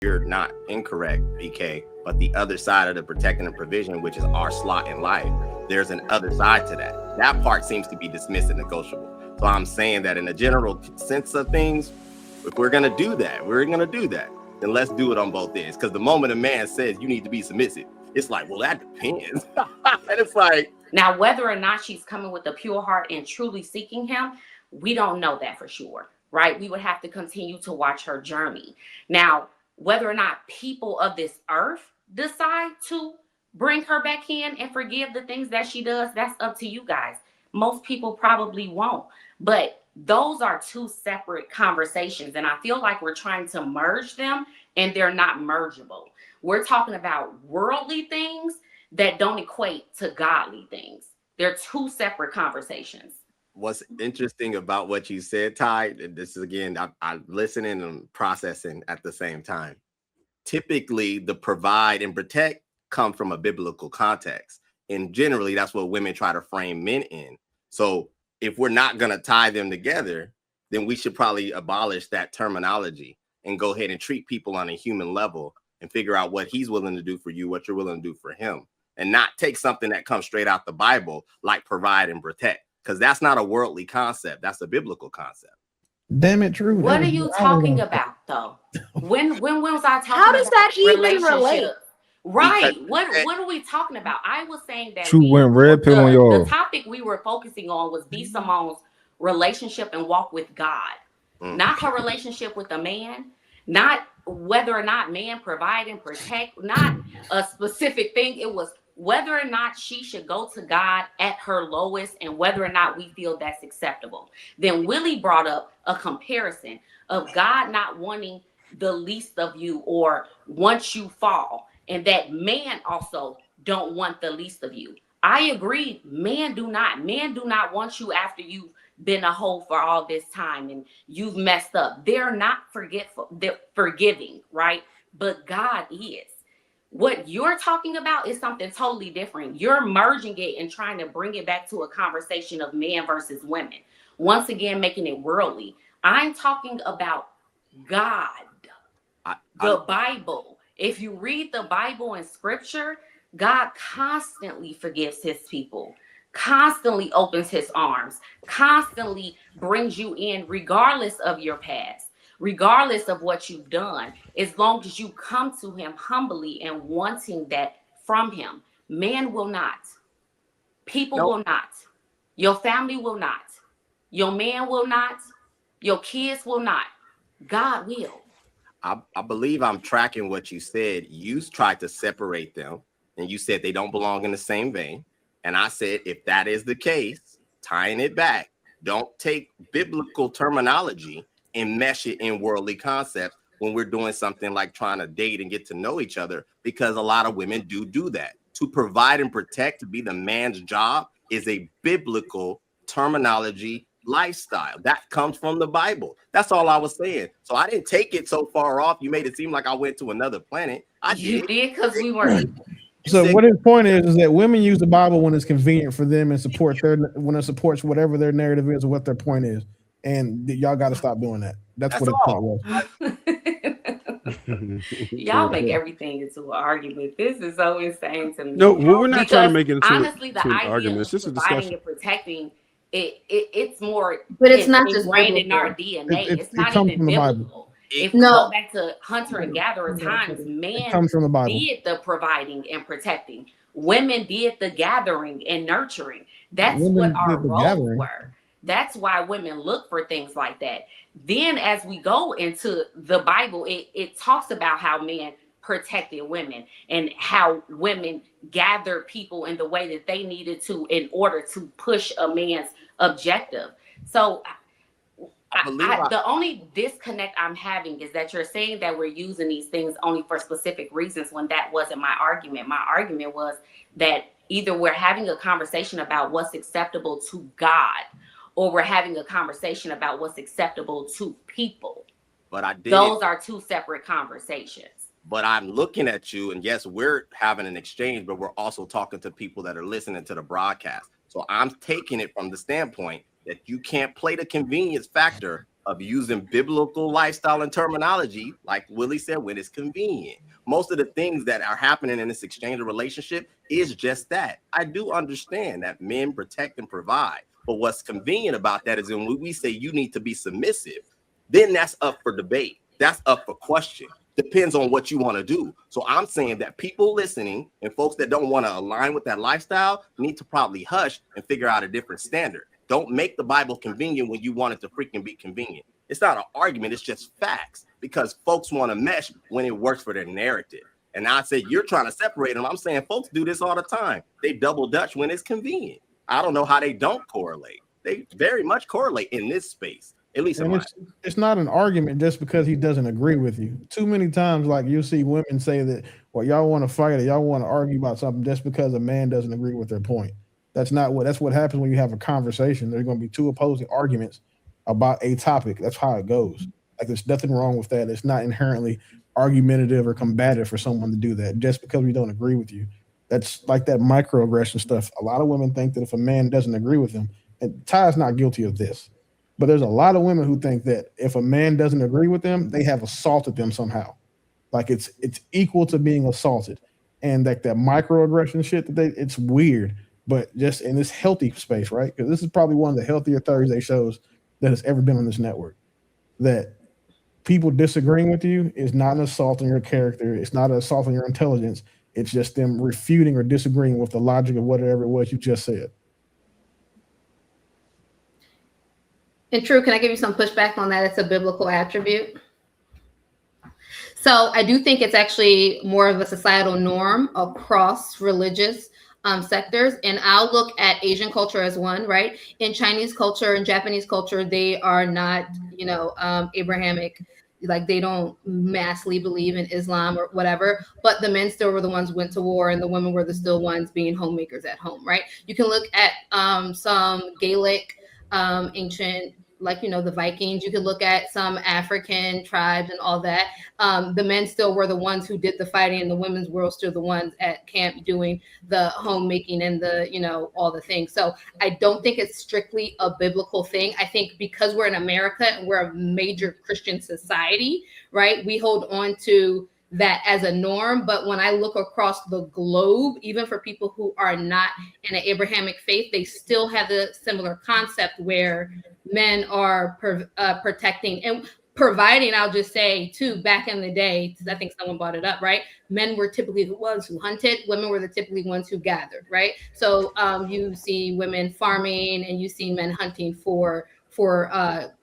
you're not incorrect, BK, but the other side of the protecting and provision, which is our slot in life, there's an other side to that. That part seems to be dismissed and negotiable. So I'm saying that in a general sense of things, if we're going to do that, then let's do it on both ends. Because the moment a man says you need to be submissive, it's like, well, that depends. And it's like, now, whether or not she's coming with a pure heart and truly seeking him, we don't know that for sure, right? We would have to continue to watch her journey. Now, whether or not people of this earth decide to bring her back in and forgive the things that she does, that's up to you guys. Most people probably won't. But those are two separate conversations. And I feel like we're trying to merge them and they're not mergeable. We're talking about worldly things that don't equate to godly things. They're two separate conversations. What's interesting about what you said, Ty, this is again, I'm listening and processing at the same time. Typically, the provide and protect come from a biblical context. And generally, that's what women try to frame men in. So if we're not going to tie them together, then we should probably abolish that terminology and go ahead and treat people on a human level and figure out what he's willing to do for you, what you're willing to do for him, and not take something that comes straight out the Bible, like provide and protect, because that's not a worldly concept. That's a biblical concept. Damn it, true. What are you talking about, though? When was I talking about? How does that even relate? Right. What are we talking about? I was saying that True went red pill on y'all. The topic we were focusing on was B. Simone's relationship and walk with God. Not her relationship with a man, not whether or not man provide and protect, not a specific thing. It was whether or not she should go to God at her lowest and whether or not we feel that's acceptable. Then Willie brought up a comparison of God not wanting the least of you or once you fall, and that man also don't want the least of you. I agree. Men do not want you after you've been a hoe for all this time and you've messed up. They're not forgetful. They're forgiving, right? But God is. What you're talking about is something totally different. You're merging it and trying to bring it back to a conversation of men versus women. Once again, making it worldly. I'm talking about God, the Bible. If you read the Bible and scripture, God constantly forgives his people, constantly opens his arms, constantly brings you in regardless of your past, regardless of what you've done, as long as you come to him humbly and wanting that from him. Man will not. People will not. Your family will not. Your man will not. Your kids will not. God will. I believe I'm tracking what you said. You tried to separate them, and you said they don't belong in the same vein. And I said, if that is the case, tying it back, don't take biblical terminology and mesh it in worldly concepts when we're doing something like trying to date and get to know each other, because a lot of women do that. To provide and protect, to be the man's job, is a biblical terminology lifestyle that comes from the Bible. That's all I was saying. So I didn't take it so far off. You made it seem like I went to another planet. You did, because we weren't. So what his point is that women use the Bible when it's convenient for them and when it supports whatever their narrative is or what their point is. And y'all got to stop doing that. That's what his point was. Y'all make everything into an argument. This is so insane to me. No, we're not trying to make it into honestly, the idea arguments. This is providing and protecting. It's more, but it's not just ingrained in our DNA. It's not even biblical. If you go back to hunter and gatherer times, man did the providing and protecting. Women did the gathering and nurturing. That's what our roles were. That's why women look for things like that. Then as we go into the Bible, it talks about how men protected women and how women gathered people in the way that they needed to in order to push a man's objective. So the only disconnect I'm having is that you're saying that we're using these things only for specific reasons when that wasn't my argument. My argument was that either we're having a conversation about what's acceptable to God or we're having a conversation about what's acceptable to people. But those are two separate conversations. But I'm looking at you, and yes, we're having an exchange, but we're also talking to people that are listening to the broadcast. So I'm taking it from the standpoint that you can't play the convenience factor of using biblical lifestyle and terminology, like Willie said, when it's convenient. Most of the things that are happening in this exchange of relationship is just that. I do understand that men protect and provide, but what's convenient about that is when we say you need to be submissive, then that's up for debate. That's up for question. Depends on what you want to do. So I'm saying that people listening and folks that don't want to align with that lifestyle need to probably hush and figure out a different standard. Don't make the Bible convenient when you want it to freaking be convenient. It's not an argument, it's just facts, because folks want to mesh when it works for their narrative. And I said, you're trying to separate them. I'm saying folks do this all the time. They double dutch when it's convenient. I don't know how they don't correlate. They very much correlate in this space. At least it's not an argument just because he doesn't agree with you. Too many times, like you see women say that, well, y'all want to fight or y'all want to argue about something just because a man doesn't agree with their point. That's what happens when you have a conversation. There's going to be two opposing arguments about a topic. That's how it goes. Like there's nothing wrong with that. It's not inherently argumentative or combative for someone to do that just because we don't agree with you. That's like that microaggression stuff. A lot of women think that if a man doesn't agree with them, and Ty's not guilty of this, but there's a lot of women who think that if a man doesn't agree with them, they have assaulted them somehow. Like it's equal to being assaulted. And like that microaggression shit it's weird, but just in this healthy space, right? Because this is probably one of the healthier Thursday shows that has ever been on this network. That people disagreeing with you is not an assault on your character. It's not an assault on your intelligence. It's just them refuting or disagreeing with the logic of whatever it was you just said. And True, can I give you some pushback on that? It's a biblical attribute. So I do think it's actually more of a societal norm across religious sectors. And I'll look at Asian culture as one, right? In Chinese culture and Japanese culture, they are not, Abrahamic. Like they don't massively believe in Islam or whatever, but the men still were the ones who went to war and the women were the still ones being homemakers at home, right? You can look at some Gaelic ancient, the Vikings. You could look at some African tribes and all that. The men still were the ones who did the fighting and the women's were still the ones at camp doing the homemaking and all the things. So I don't think it's strictly a biblical thing. I think because we're in America and we're a major Christian society, right? We hold on to that as a norm. But when I look across the globe, even for people who are not in an Abrahamic faith, they still have a similar concept where men are protecting and providing. I'll just say too, back in the day, because I think someone brought it up, right? Men were typically the ones who hunted. Women were the typically ones who gathered, right? So you see women farming and you see men hunting for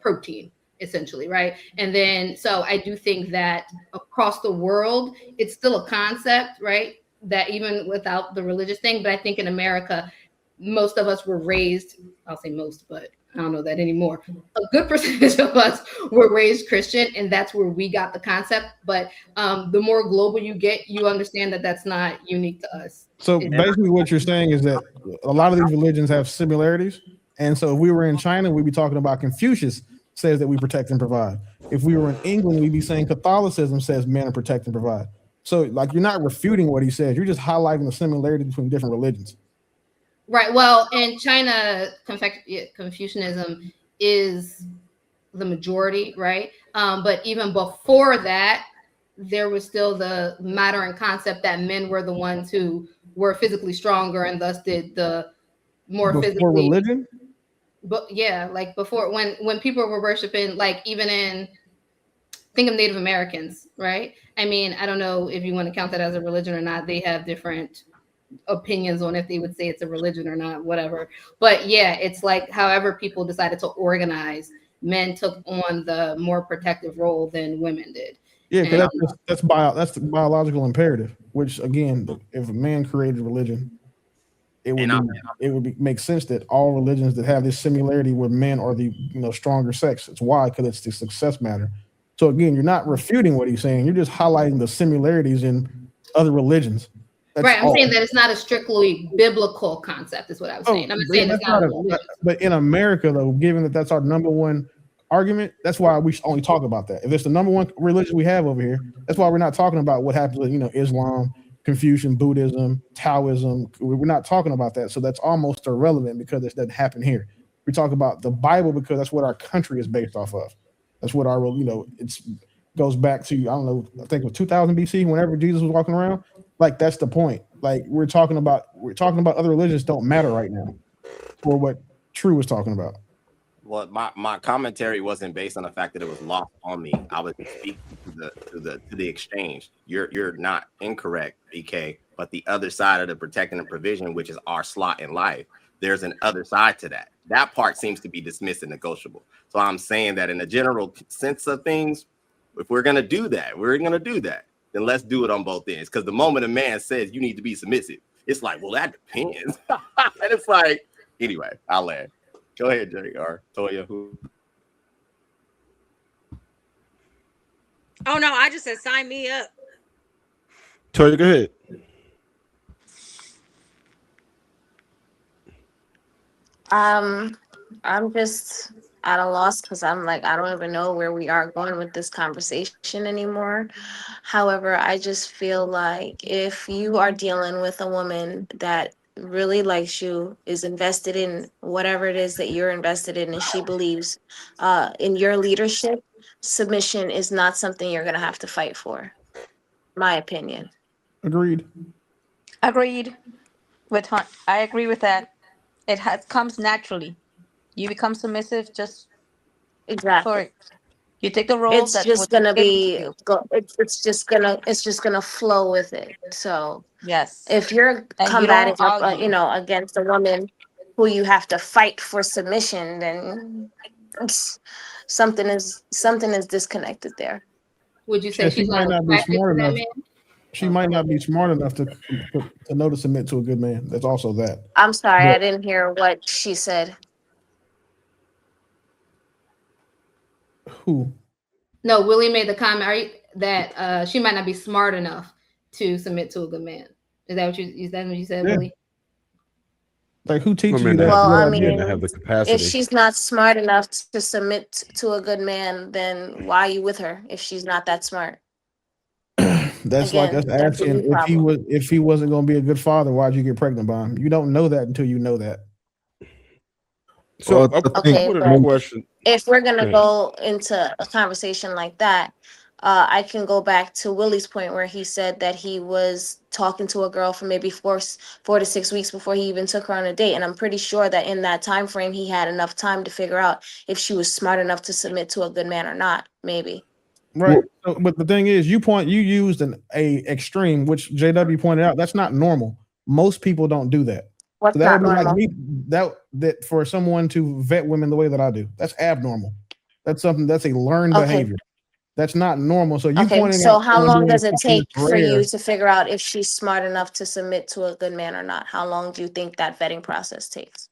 protein, essentially, right? And then, so I do think that across the world, it's still a concept, right? That even without the religious thing, but I think in America, most of us were raised, I'll say most, but I don't know that anymore. A good percentage of us were raised Christian, and that's where we got the concept. But the more global you get, you understand that that's not unique to us. So basically what you're saying is that a lot of these religions have similarities. And so if we were in China, we'd be talking about Confucius says that we protect and provide. If we were in England, we'd be saying Catholicism says men are protect and provide. So like you're not refuting what he says. You're just highlighting the similarity between different religions. Right. Well, in China, Confucianism is the majority, right? But even before that, there was still the modern concept that men were the ones who were physically stronger and thus did the more before physically religion. But yeah, like before when people were worshiping, like even in, think of Native Americans, right? I mean, I don't know if you want to count that as a religion or not. They have different opinions on if they would say it's a religion or not, whatever. But yeah, it's like however people decided to organize, men took on the more protective role than women did. Yeah, because that's the biological imperative. Which again, if a man created religion, it would make sense that all religions that have this similarity where men are the stronger sex. It's why, because it's the success matter. So again, you're not refuting what he's saying. You're just highlighting the similarities in other religions. That's right. I'm all. saying that it's not a strictly biblical concept, is what I was saying. I'm saying it's not. But in America, though, given that that's our number one argument, that's why we only talk about that. If it's the number one religion we have over here, that's why we're not talking about what happens with Islam, Confucian, Buddhism, Taoism. We're not talking about that. So that's almost irrelevant because it doesn't happen here. We talk about the Bible because that's what our country is based off of. That's what our, it's goes back to, I don't know, I think it was 2000 BC, whenever Jesus was walking around. Like, that's the point. Like, we're talking about other religions don't matter right now for what True was talking about. Well, my commentary wasn't based on the fact that it was lost on me. I was speaking to the exchange. You're not incorrect, BK, but the other side of the protecting and provision, which is our slot in life, there's an other side to that. That part seems to be dismissed and negotiable. So I'm saying that in the general sense of things, if we're gonna do that, then let's do it on both ends. Because the moment a man says you need to be submissive, it's like, well, that depends. And it's like, anyway, I'll land. Go ahead, JR. Toya, who? Oh no, I just said sign me up. Toya, go ahead. I'm just at a loss because I'm like, I don't even know where we are going with this conversation anymore. However, I just feel like if you are dealing with a woman that really likes you, is invested in whatever it is that you're invested in, and she believes in your leadership, submission is not something you're gonna have to fight for. My opinion. Agreed. Agreed with Hunt. I agree with that. It comes naturally. You become submissive just Exactly. for it. You take the role It's that's just what you're gonna able to be do. it's just gonna flow with it. So Yes. if you're And you combating don't argue. against a woman who you have to fight for submission, then something is disconnected there. Would you say Yeah, she she's might not not be attracted to smart that enough. man? She might not be smart enough to know to submit to a good man. That's also that. I'm sorry, But I didn't hear what she said. who? No, Willie made the comment that she might not be smart enough to submit to a good man. Is that what you said, Yeah. Willie? Like, who teaches you Women that? that Well, I Good idea? mean, have the if capacity. she's not smart enough to submit to a good man, then why are you with her if she's not that smart? That's like us Again, that's a asking you problem. if he wasn't going to be a good father, why'd you get pregnant by him? You don't know that until you know that. So Well, I Okay, put but a question. if we're gonna Yeah. go into a conversation like that, I can go back to Willie's point where he said that he was talking to a girl for maybe 4 to 6 weeks before he even took her on a date, and I'm pretty sure that in that time frame he had enough time to figure out if she was smart enough to submit to a good man or not. Maybe. Right. So, but the thing is, you used a extreme, which JW pointed out. That's not normal. Most people don't do that. What's So that would not be like normal? me. That for someone to vet women the way that I do, that's abnormal. That's a learned Okay. behavior. That's not normal. So you Okay, pointing so out how someone long doing does it something take that's for you rare. to figure out if she's smart enough to submit to a good man or not? How long do you think that vetting process takes?